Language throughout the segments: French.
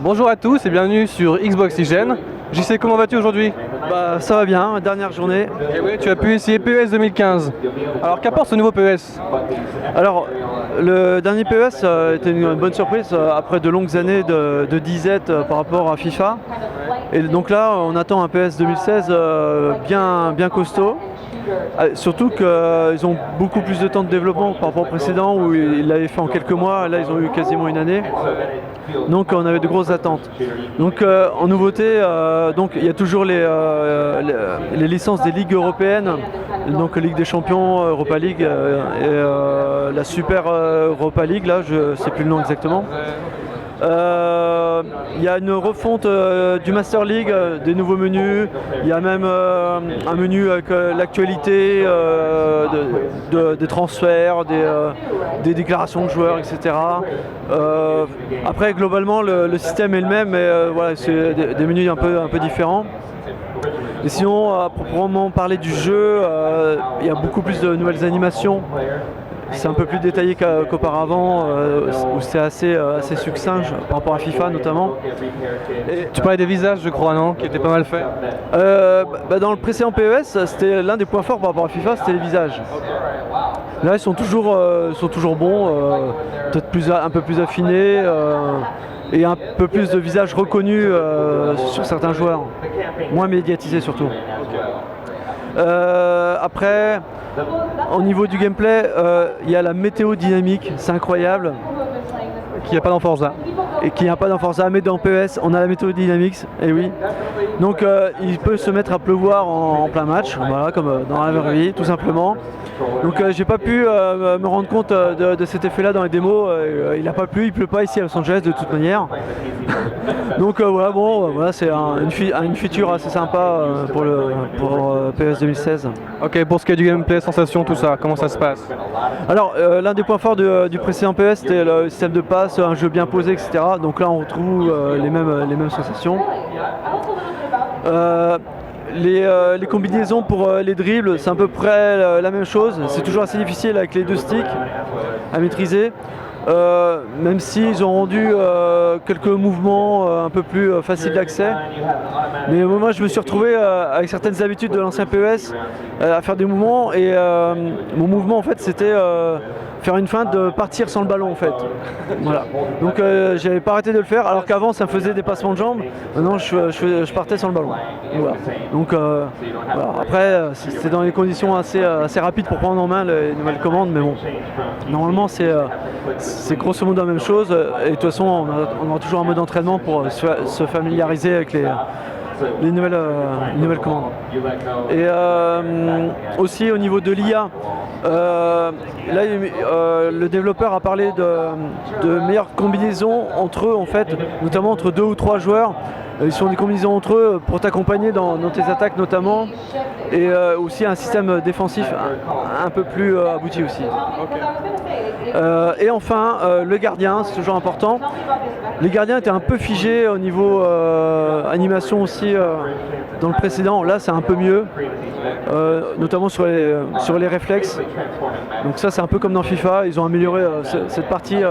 Bonjour à tous et bienvenue sur Xbox Oxygène. JC, comment vas-tu aujourd'hui? Bah ça va bien, dernière journée. Et oui, tu as pu essayer PES 2015. Alors qu'apporte ce nouveau PES? Alors le dernier PES était une bonne surprise après de longues années de disette par rapport à FIFA. Et donc là on attend un PES 2016 bien costaud. Surtout qu'ils ont beaucoup plus de temps de développement par rapport au précédent où ils l'avaient fait en quelques mois, là ils ont eu quasiment une année. Donc on avait de grosses attentes. Donc en nouveauté, donc il y a toujours les licences des ligues européennes, donc Ligue des Champions, Europa League et la Super Europa League, là je sais plus le nom exactement. Il y a une refonte du Master League, des nouveaux menus. Il y a même un menu avec l'actualité des transferts, des déclarations de joueurs, etc. Après, globalement, le système est le même, mais voilà, c'est des menus un peu différents. Et sinon, à proprement parler du jeu, il y a beaucoup plus de nouvelles animations. C'est un peu plus détaillé qu'auparavant, où c'est assez succinct par rapport à FIFA notamment. Et tu parlais des visages, je crois, non? Qui étaient pas mal faits. Dans le précédent PES, c'était l'un des points forts par rapport à FIFA, c'était les visages. Là, ils sont toujours bons, peut-être un peu plus affinés. Et un peu plus de visages reconnus sur certains joueurs, moins médiatisés surtout. Après, au niveau du gameplay, il y a la météo dynamique, c'est incroyable. Qu'il n'y a pas dans Forza. Et qu'il n'y a pas dans Forza, mais dans PES, on a la météo dynamics, et oui. Donc il peut se mettre à pleuvoir en plein match, voilà, comme dans la vraie vie, tout simplement. Donc j'ai pas pu me rendre compte de cet effet-là dans les démos. Il n'a pas plu, il pleut pas ici à Los Angeles de toute manière. Donc voilà, voilà, c'est une feature assez sympa pour PES 2016. Ok, pour ce qui est du gameplay, sensations, tout ça, comment ça se passe? Alors l'un des points forts du précédent PES, c'était le système de passe, un jeu bien posé, etc. Donc là on retrouve les mêmes sensations. Les combinaisons pour les dribbles, c'est à peu près la même chose. C'est toujours assez difficile avec les deux sticks à maîtriser. Même s'ils ont rendu quelques mouvements un peu plus faciles d'accès. Mais moi je me suis retrouvé avec certaines habitudes de l'ancien PES à faire des mouvements et mon mouvement en fait c'était faire une feinte de partir sans le ballon en fait. Voilà. Donc j'avais pas arrêté de le faire alors qu'avant ça me faisait des passements de jambes. Maintenant je partais sans le ballon. Voilà. Donc voilà. Après c'était dans des conditions assez rapides pour prendre en main les nouvelles commandes, mais bon. Normalement c'est grosso modo la même chose et de toute façon on aura toujours un mode d'entraînement pour se familiariser avec les nouvelles commandes. Et aussi au niveau de l'IA, là le développeur a parlé de meilleures combinaisons entre eux en fait, notamment entre 2 ou 3 joueurs. Ils font des combinaisons entre eux pour t'accompagner dans tes attaques notamment, et aussi un système défensif un peu plus abouti aussi. Et enfin le gardien, c'est toujours important. Les gardiens étaient un peu figés au niveau animation aussi dans le précédent. Là c'est un peu mieux, notamment sur les réflexes. Donc ça c'est un peu comme dans FIFA, ils ont amélioré cette partie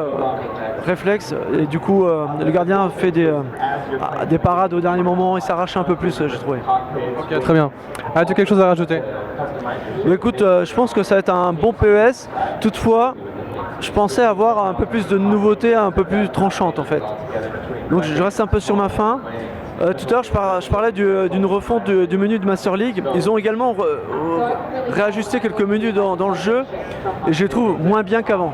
réflexe et du coup le gardien fait des parades au dernier moment, il s'arrache un peu plus, j'ai trouvé. Ok, très bien. As-tu quelque chose à rajouter? Écoute, je pense que ça va être un bon PES. Toutefois, je pensais avoir un peu plus de nouveautés, un peu plus tranchantes en fait. Donc je reste un peu sur ma faim. Tout à l'heure je parlais d'une refonte du menu de Master League. Ils ont également réajusté quelques menus dans le jeu et je les trouve moins bien qu'avant.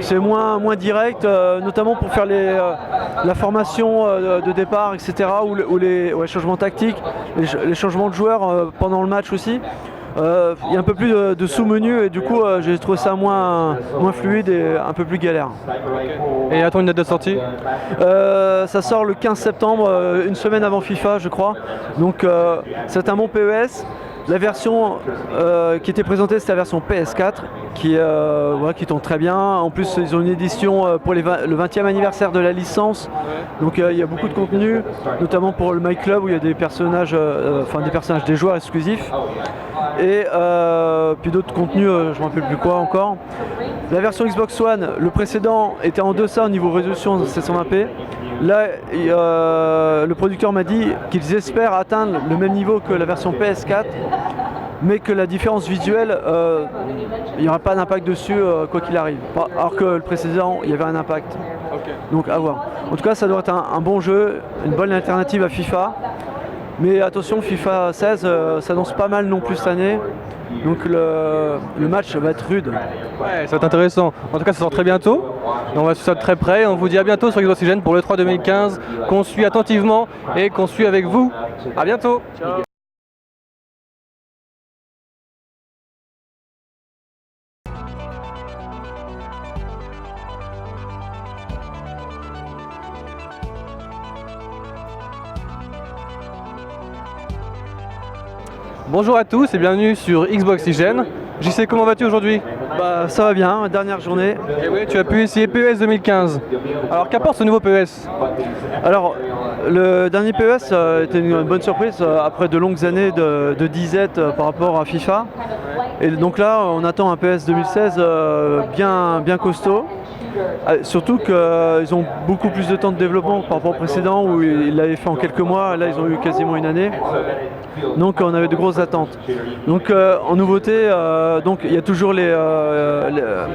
C'est moins direct, notamment pour faire la formation de départ, etc. ou les changements tactiques, les changements de joueurs pendant le match aussi. Il y a un peu plus de sous-menus et du coup j'ai trouvé ça moins fluide et un peu plus galère. Et attends une date de sortie? Ça sort le 15 septembre, une semaine avant FIFA je crois. Donc c'est un bon PES. La version qui était présentée, c'est la version PS4 qui tombe très bien. En plus, ils ont une édition pour le 20e anniversaire de la licence. Donc il y a beaucoup de contenu, notamment pour le My Club où il y a des personnages, des joueurs exclusifs. Et puis d'autres contenus, je ne me rappelle plus quoi encore. La version Xbox One, le précédent était en deçà au niveau résolution 720p. Là, le producteur m'a dit qu'ils espèrent atteindre le même niveau que la version PS4, mais que la différence visuelle, il n'y aura pas d'impact dessus quoi qu'il arrive. Alors que le précédent, il y avait un impact. Donc à voir. En tout cas, ça doit être un bon jeu, une bonne alternative à FIFA. Mais attention, FIFA 16 s'annonce pas mal non plus cette année. Donc le match va être rude. Ouais, ça va être intéressant. En tout cas, ça sort très bientôt. Et on va suivre ça de très près. On vous dit à bientôt sur Xboxygène pour le 3 2015, qu'on suit attentivement et qu'on suit avec vous. À bientôt. Ciao. Bonjour à tous et bienvenue sur Xboxygène. JC, comment vas-tu aujourd'hui? Bah, ça va bien, dernière journée. Et oui, tu as pu essayer PES 2015. Alors qu'apporte ce nouveau PES? Alors, le dernier PES était une bonne surprise après de longues années de disette par rapport à FIFA. Et donc là, on attend un PES 2016 bien costaud. Surtout qu'ils ont beaucoup plus de temps de développement par rapport au précédent où ils l'avaient fait en quelques mois. Là, ils ont eu quasiment une année. Donc on avait de grosses attentes. Donc en nouveauté, donc il y a toujours les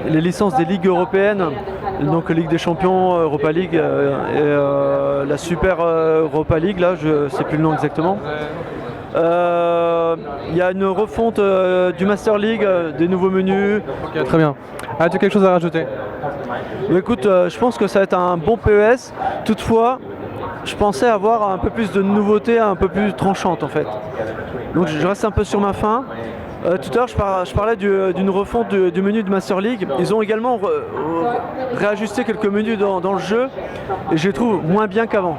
licences des ligues européennes, donc Ligue des Champions, Europa League et la Super Europa League, là je sais plus le nom exactement. Il y a une refonte du Master League, des nouveaux menus. Ok, très bien. As-tu quelque chose à rajouter? Écoute, je pense que ça va être un bon PES. Toutefois, je pensais avoir un peu plus de nouveautés, un peu plus tranchantes en fait. Donc je reste un peu sur ma faim. Tout à l'heure je parlais d'une refonte du menu de Master League. Ils ont également réajusté quelques menus dans le jeu et je les trouve moins bien qu'avant.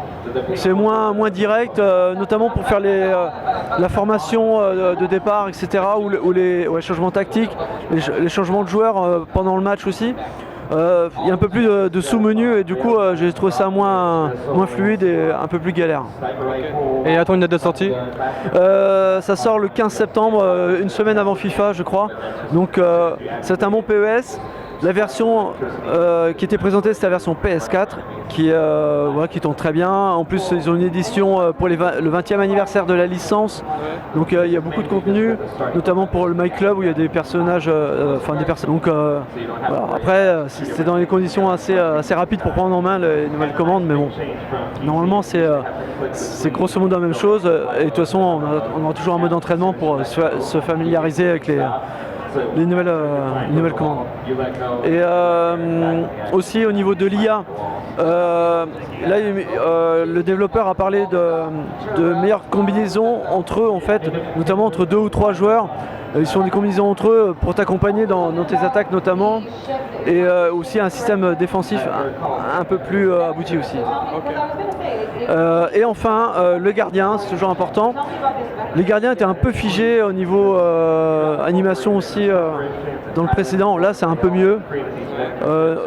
C'est moins direct, notamment pour faire la formation de départ, etc. ou les changements tactiques, les changements de joueurs pendant le match aussi. Il y a un peu plus de sous-menus et du coup j'ai trouvé ça moins fluide et un peu plus galère. Et attends une date de sortie? Ça sort le 15 septembre, une semaine avant FIFA je crois. Donc c'est un bon PES. La version qui était présentée, c'est la version PS4 qui tombe très bien. En plus, ils ont une édition pour le 20e anniversaire de la licence. Donc il y a beaucoup de contenu, notamment pour le My Club où il y a des personnages, Donc voilà. Après, c'est dans des conditions assez rapides pour prendre en main les nouvelles commandes, mais bon, normalement c'est grosso modo la même chose. Et de toute façon, on aura toujours un mode d'entraînement pour se familiariser avec les nouvelles commandes. Et aussi au niveau de l'IA, là le développeur a parlé de meilleures combinaisons entre eux en fait, notamment entre 2 ou 3 joueurs. Ils sont des combinaisons entre eux pour t'accompagner dans tes attaques notamment, et aussi un système défensif un peu plus abouti aussi. Et enfin le gardien, c'est toujours important. Les gardiens étaient un peu figés au niveau animation aussi dans le précédent. Là c'est un peu mieux,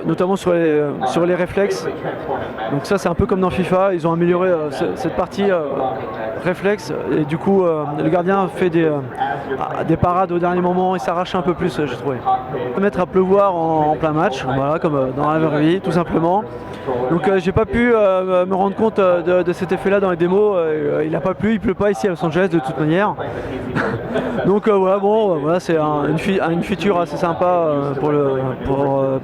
notamment sur les réflexes. Donc ça c'est un peu comme dans FIFA, ils ont amélioré cette partie réflexe et du coup le gardien fait des parades au dernier moment et s'arrache un peu plus, j'ai trouvé. Se mettre à pleuvoir en plein match, voilà, comme dans la vraie vie tout simplement. Donc j'ai pas pu me rendre compte de cet effet là dans les démos. Il n'a pas plu, il pleut pas ici à Los Angeles de toute manière. Donc voilà, bon, voilà, c'est une feature assez sympa pour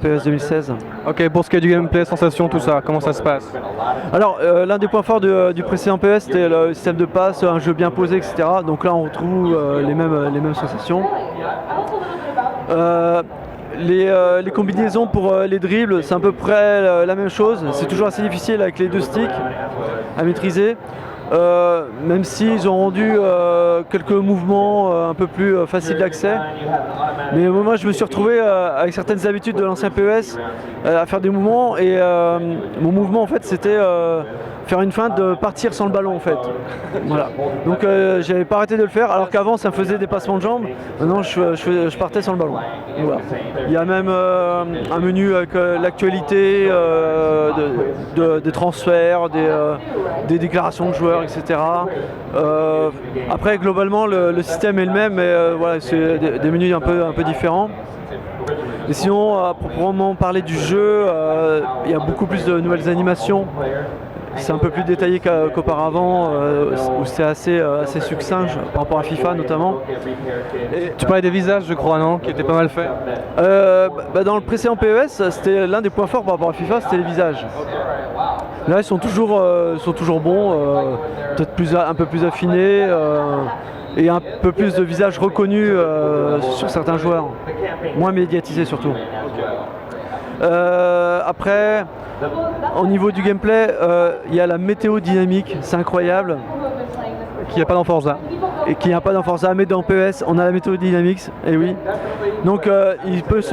PES 2016. Ok, pour ce qui est du gameplay, sensations, tout ça, comment ça se passe? Alors l'un des points forts du précédent PES c'était le système de passe, un jeu bien posé, etc. Donc là on retrouve les mêmes sensations. Les combinaisons pour les dribbles, c'est à peu près la même chose. C'est toujours assez difficile avec les 2 sticks à maîtriser. Même s'ils ont rendu quelques mouvements un peu plus faciles d'accès. Mais moi je me suis retrouvé avec certaines habitudes de l'ancien PES à faire des mouvements et mon mouvement en fait c'était faire une feinte de partir sans le ballon en fait. Voilà. Donc j'avais pas arrêté de le faire alors qu'avant ça me faisait des passements de jambes. Maintenant je partais sans le ballon. Voilà. Il y a même un menu avec l'actualité des transferts, des déclarations de joueurs, etc. Après globalement le système est le même mais voilà, c'est des menus un peu différents. Et sinon à proprement parler du jeu, il y a beaucoup plus de nouvelles animations c'est un peu plus détaillé qu'auparavant, où c'est assez succinct par rapport à FIFA notamment. Et tu parlais des visages, je crois, non? Qui étaient pas mal faits. Dans le précédent PES, c'était l'un des points forts par rapport à FIFA, c'était les visages. Là, ils sont toujours bons, peut-être un peu plus affinés et un peu plus de visages reconnus sur certains joueurs, moins médiatisés surtout. Après, au niveau du gameplay, il y a la météo dynamique, c'est incroyable. Qu'il n'y a pas dans Forza. Et qu'il n'y a pas dans Forza, mais dans PES, on a la météo dynamique, et oui. Donc il peut se